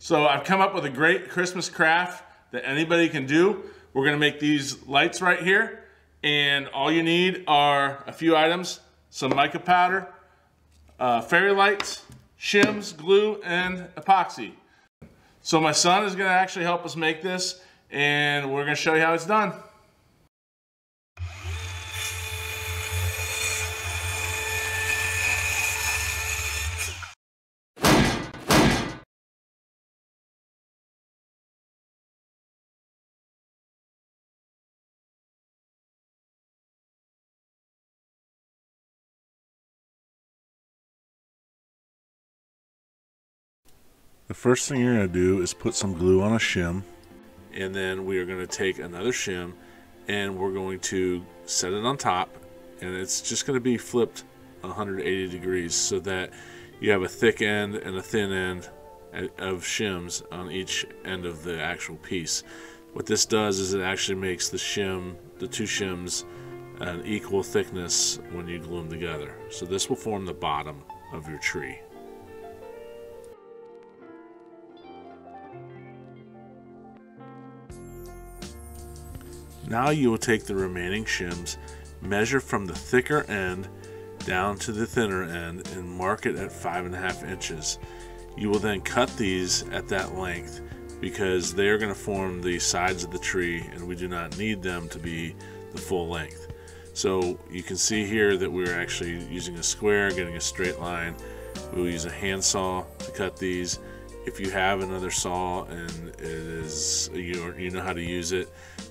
So I've come up with a great Christmas craft that anybody can do. We're gonna make these lights right here, and all you need are a few items: some mica powder, fairy lights, shims, glue, and epoxy. So my son is gonna actually help us make this, and we're gonna show you how it's done. The first thing you're going to do is put some glue on a shim, and then we are going to take another shim and we're going to set it on top, and it's just going to be flipped 180 degrees so that you have a thick end and a thin end of shims on each end of the actual piece. What this does is it actually makes the two shims an equal thickness when you glue them together. So this will form the bottom of your tree. Now you will take the remaining shims, measure from the thicker end down to the thinner end, and mark it at 5.5 inches. You will then cut these at that length because they are going to form the sides of the tree, and we do not need them to be the full length. So you can see here that we're actually using a square, getting a straight line. We will use a handsaw to cut these. If you have another saw and it is you know how to use it,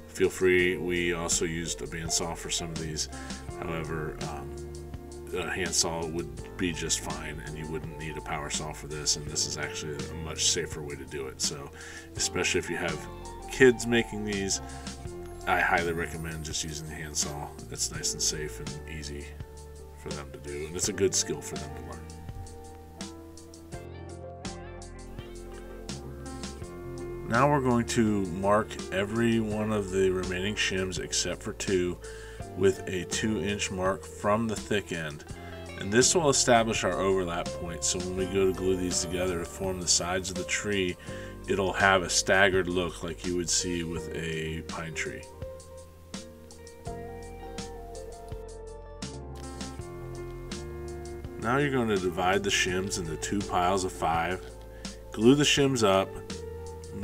feel free. We also used a bandsaw for some of these. However, a handsaw would be just fine, and you wouldn't need a power saw for this, and this is actually a much safer way to do it. So especially if you have kids making these, I highly recommend just using the handsaw. It's nice and safe and easy for them to do, and it's a good skill for them to learn. Now we're going to mark every one of the remaining shims except for two with a 2-inch mark from the thick end. And this will establish our overlap point, so when we go to glue these together to form the sides of the tree, it'll have a staggered look like you would see with a pine tree. Now you're going to divide the shims into 2 piles of 5, glue the shims up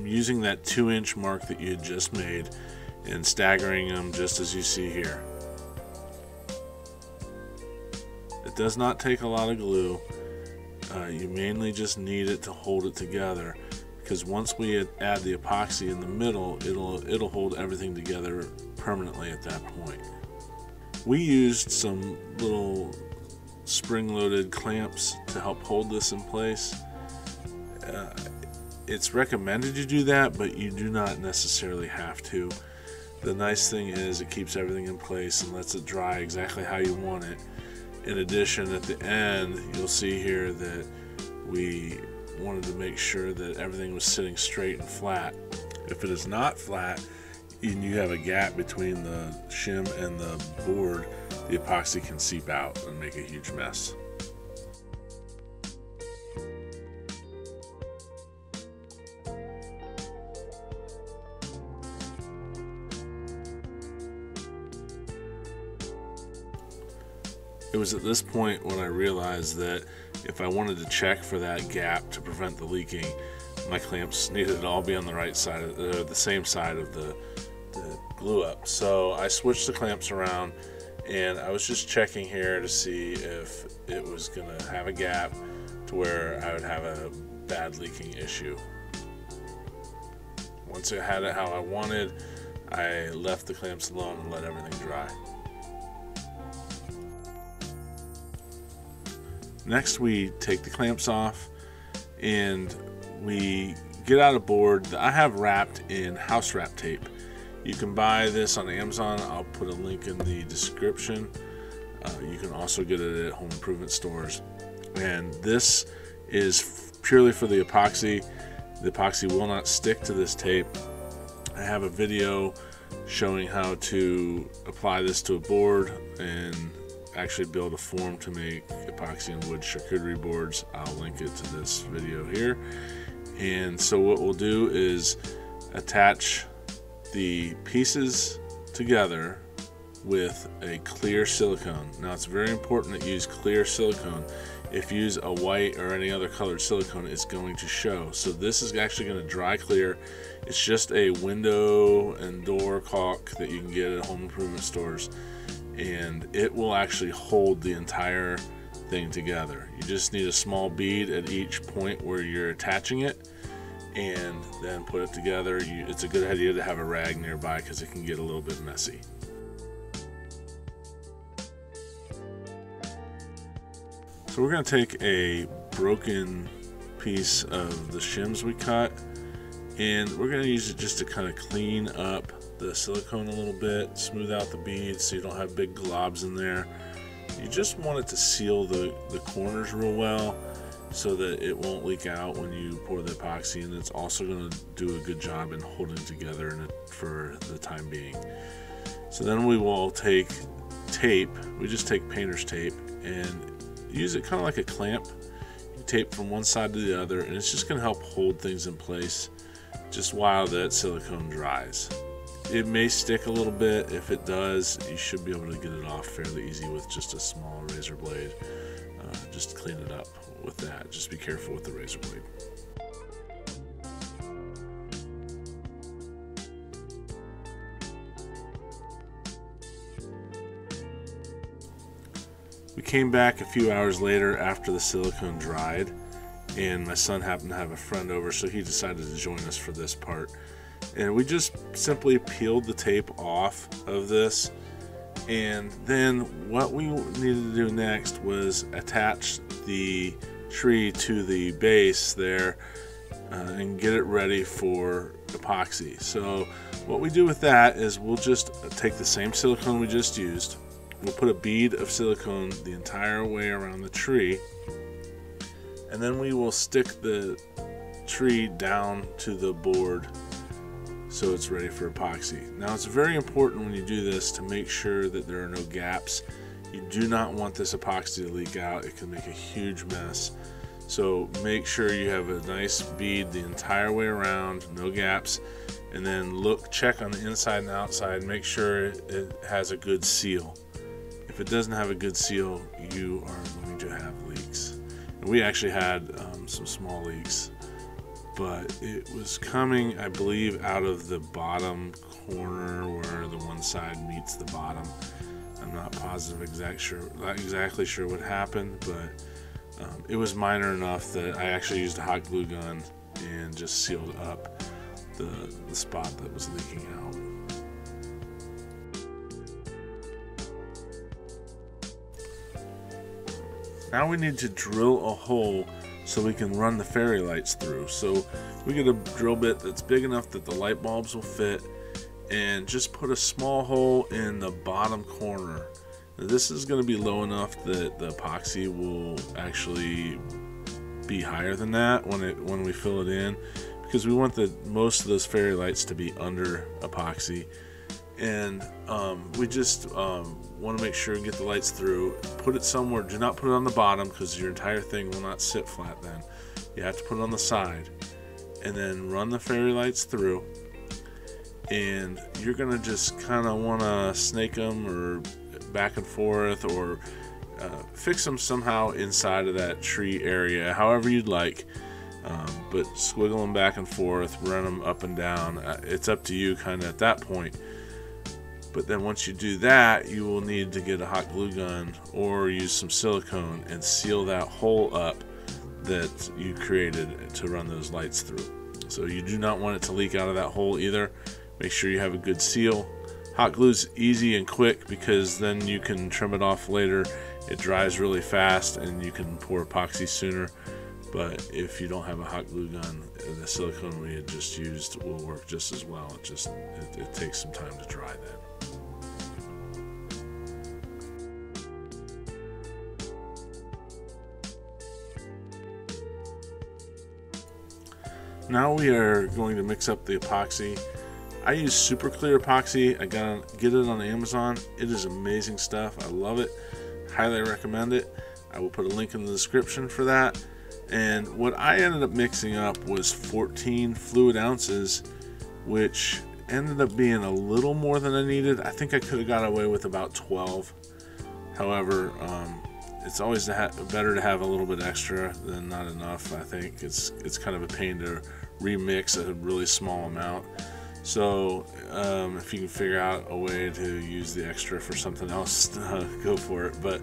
using that 2-inch mark that you had just made and staggering them just as you see here. It does not take a lot of glue. You mainly just need it to hold it together, because once we add the epoxy in the middle, it'll hold everything together permanently at that point. We used some little spring-loaded clamps to help hold this in place. It's recommended you do that, but you do not necessarily have to. The nice thing is it keeps everything in place and lets it dry exactly how you want it. In addition, at the end, you'll see here that we wanted to make sure that everything was sitting straight and flat. If it is not flat and you have a gap between the shim and the board, the epoxy can seep out and make a huge mess. It was at this point when I realized that if I wanted to check for that gap to prevent the leaking, my clamps needed to all be on the right side, the same side of the glue up. So I switched the clamps around, and I was just checking here to see if it was gonna have a gap to where I would have a bad leaking issue. Once I had it how I wanted, I left the clamps alone and let everything dry. Next, we take the clamps off and we get out a board that I have wrapped in house wrap tape. You can buy this on Amazon. I'll put a link in the description. You can also get it at home improvement stores. And this is purely for the epoxy. The epoxy will not stick to this tape. I have a video showing how to apply this to a board and actually build a form to make epoxy and wood charcuterie boards. I'll link it to this video here. And so what we'll do is attach the pieces together with a clear silicone. Now it's very important that you use clear silicone. If you use a white or any other colored silicone, it's going to show. So this is actually going to dry clear. It's just a window and door caulk that you can get at home improvement stores, and it will actually hold the entire thing together. You just need a small bead at each point where you're attaching it, and then put it together. It's a good idea to have a rag nearby because it can get a little bit messy. So we're going to take a broken piece of the shims we cut, and we're going to use it just to kind of clean up the silicone a little bit, smooth out the beads so you don't have big globs in there. You just want it to seal the corners real well so that it won't leak out when you pour the epoxy, and it's also going to do a good job in holding together for the time being. So then we will take tape. We just take painter's tape and use it kind of like a clamp. You tape from one side to the other, and it's just going to help hold things in place just while that silicone dries. It may stick a little bit. If it does, you should be able to get it off fairly easy with just a small razor blade. Just clean it up with that. Just be careful with the razor blade. We came back a few hours later after the silicone dried, and my son happened to have a friend over, so he decided to join us for this part. And we just simply peeled the tape off of this, and then what we needed to do next was attach the tree to the base there and get it ready for epoxy. So what we do with that is we'll just take the same silicone we just used. We'll put a bead of silicone the entire way around the tree, and then we will stick the tree down to the board so it's ready for epoxy. Now it's very important when you do this to make sure that there are no gaps. You do not want this epoxy to leak out. It can make a huge mess. So make sure you have a nice bead the entire way around, no gaps, and then check on the inside and outside, make sure it has a good seal. If it doesn't have a good seal, you are going to have leaks. And we actually had some small leaks, but it was coming, I believe, out of the bottom corner where the one side meets the bottom. I'm not exactly sure what happened, but it was minor enough that I actually used a hot glue gun and just sealed up the spot that was leaking out. Now we need to drill a hole so we can run the fairy lights through. So we get a drill bit that's big enough that the light bulbs will fit, and just put a small hole in the bottom corner. Now, this is going to be low enough that the epoxy will actually be higher than that when we fill it in, because we want most of those fairy lights to be under epoxy. And we just want to make sure and get the lights through. Put it somewhere. Do not put it on the bottom because your entire thing will not sit flat then. You have to put it on the side, and then run the fairy lights through. And you're going to just kind of want to snake them or back and forth, or fix them somehow inside of that tree area, however you'd like. But squiggle them back and forth, run them up and down. It's up to you kind of at that point. But then once you do that, you will need to get a hot glue gun or use some silicone and seal that hole up that you created to run those lights through. So you do not want it to leak out of that hole either. Make sure you have a good seal. Hot glue's easy and quick because then you can trim it off later. It dries really fast and you can pour epoxy sooner. But if you don't have a hot glue gun, the silicone we had just used will work just as well. It takes some time to dry then. Now we are going to mix up the epoxy. I use super clear epoxy. I get it on Amazon. It is amazing stuff. I love it. Highly recommend it. I will put a link in the description for that. And what I ended up mixing up was 14 fluid ounces, which ended up being a little more than I needed. I think I could have got away with about 12. However, it's always better to have a little bit extra than not enough. I think it's kind of a pain to remix a really small amount. So if you can figure out a way to use the extra for something else, go for it. But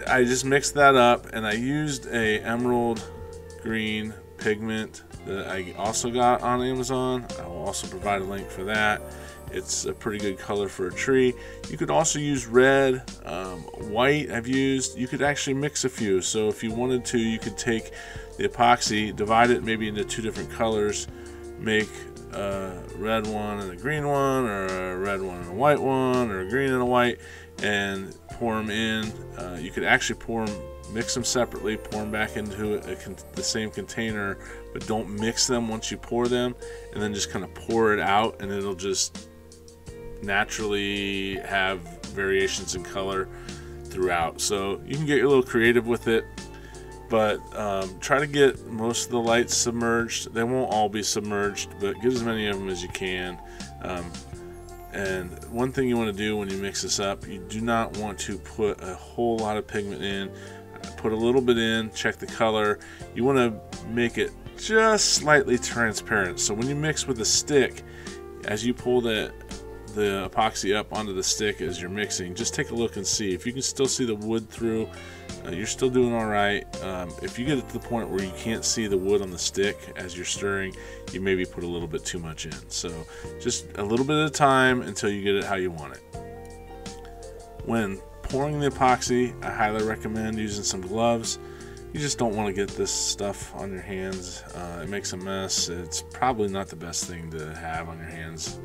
I just mixed that up, and I used a emerald green pigment that I also got on Amazon. I will also provide a link for that. It's a pretty good color for a tree. You could also use red, white I've used. You could actually mix a few. So if you wanted to, you could take the epoxy, divide it maybe into 2 different colors, make a red one and a green one, or a red one and a white one, or a green and a white, and pour them in. You could actually mix them separately, pour them back into the same container, but don't mix them once you pour them, and then just kind of pour it out, and it'll just naturally have variations in color throughout. So you can get a little creative with it, but try to get most of the lights submerged. They won't all be submerged, but get as many of them as you can. And one thing you want to do when you mix this up, you do not want to put a whole lot of pigment in. Put a little bit in, check the color. You want to make it just slightly transparent. So when you mix with a stick, as you pull the epoxy up onto the stick as you're mixing, just take a look and see. If you can still see the wood through, you're still doing all right. If you get it to the point where you can't see the wood on the stick as you're stirring, you maybe put a little bit too much in. So just a little bit at a time until you get it how you want it. When pouring the epoxy, I highly recommend using some gloves. You just don't want to get this stuff on your hands. It makes a mess. It's probably not the best thing to have on your hands.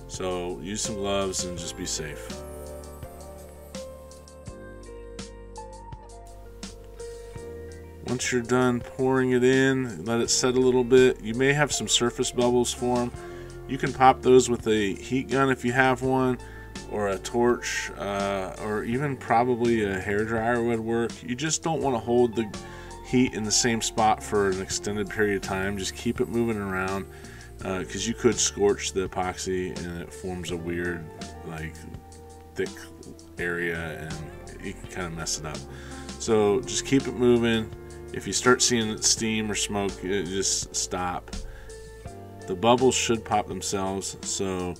So use some gloves and just be safe. Once you're done pouring it in, let it set a little bit. You may have some surface bubbles form. You can pop those with a heat gun if you have one, or a torch, or even probably a hairdryer would work. You just don't want to hold the heat in the same spot for an extended period of time. Just keep it moving around, because you could scorch the epoxy and it forms a weird, like, thick area, and you can kind of mess it up. So just keep it moving. If you start seeing steam or smoke, just stop. The bubbles should pop themselves, so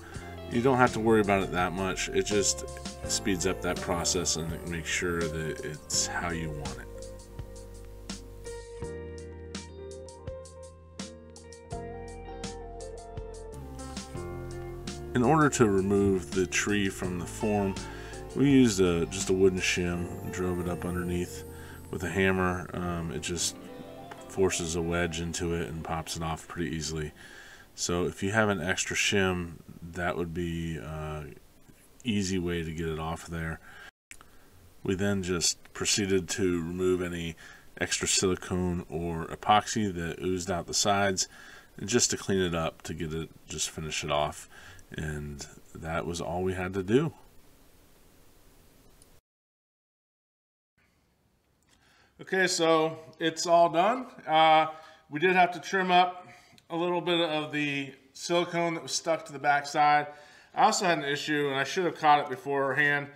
you don't have to worry about it that much. It just speeds up that process and makes sure that it's how you want it. In order to remove the tree from the form, we used just a wooden shim and drove it up underneath with a hammer. It just forces a wedge into it and pops it off pretty easily. So if you have an extra shim, that would be an easy way to get it off there. We then just proceeded to remove any extra silicone or epoxy that oozed out the sides, and just to clean it up, to get it, just finish it off. And that was all we had to do. Okay, so it's all done. We did have to trim up a little bit of the silicone that was stuck to the back side. I also had an issue, and I should have caught it beforehand,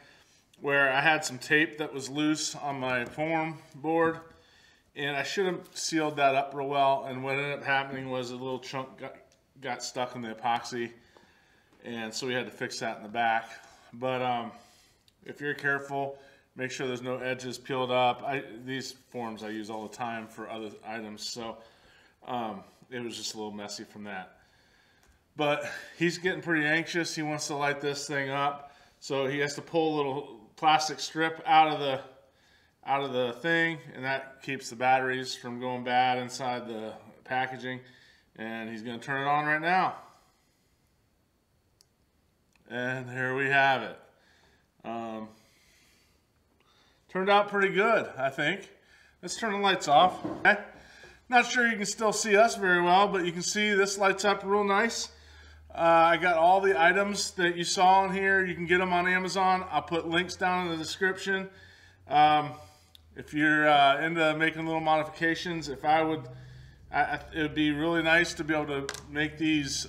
where I had some tape that was loose on my form board, and I should have sealed that up real well, and what ended up happening was a little chunk got stuck in the epoxy, and so we had to fix that in the back. But if you're careful, make sure there's no edges peeled up. These forms I use all the time for other items, so it was just a little messy from that. But he's getting pretty anxious. He wants to light this thing up, so he has to pull a little plastic strip out of the thing, and that keeps the batteries from going bad inside the packaging. And he's going to turn it on right now. And here we have it. Turned out pretty good, I think. Let's turn the lights off. Okay. Not sure you can still see us very well, but you can see this lights up real nice. I got all the items that you saw in here. You can get them on Amazon. I'll put links down in the description. If if you're into making little modifications, if I would, it would be really nice to be able to make these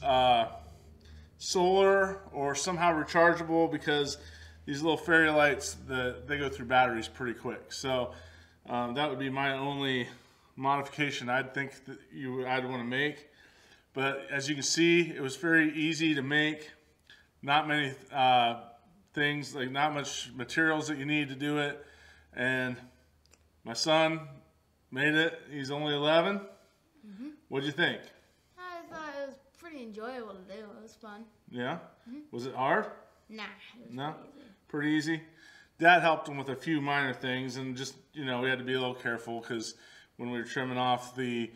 solar or somehow rechargeable, because these little fairy lights, they go through batteries pretty quick. So that would be my only modification I'd think that I'd want to make. But as you can see, it was very easy to make. Not many things, like not much materials that you need to do it. And my son made it. He's only 11. Mm-hmm. What'd you think? I thought it was pretty enjoyable to do. It was fun. Yeah? Mm-hmm. Was it hard? Nah. It was pretty easy. Dad helped him with a few minor things, and just, we had to be a little careful, because when we were trimming off the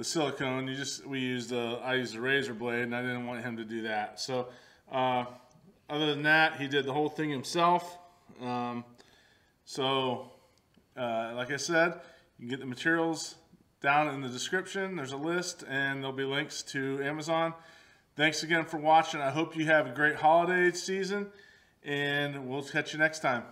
silicone, I used a razor blade, and I didn't want him to do that. So other than that, he did the whole thing himself. Like I said, you can get the materials down in the description. There's a list, and there'll be links to Amazon. Thanks again for watching. I hope you have a great holiday season, and we'll catch you next time.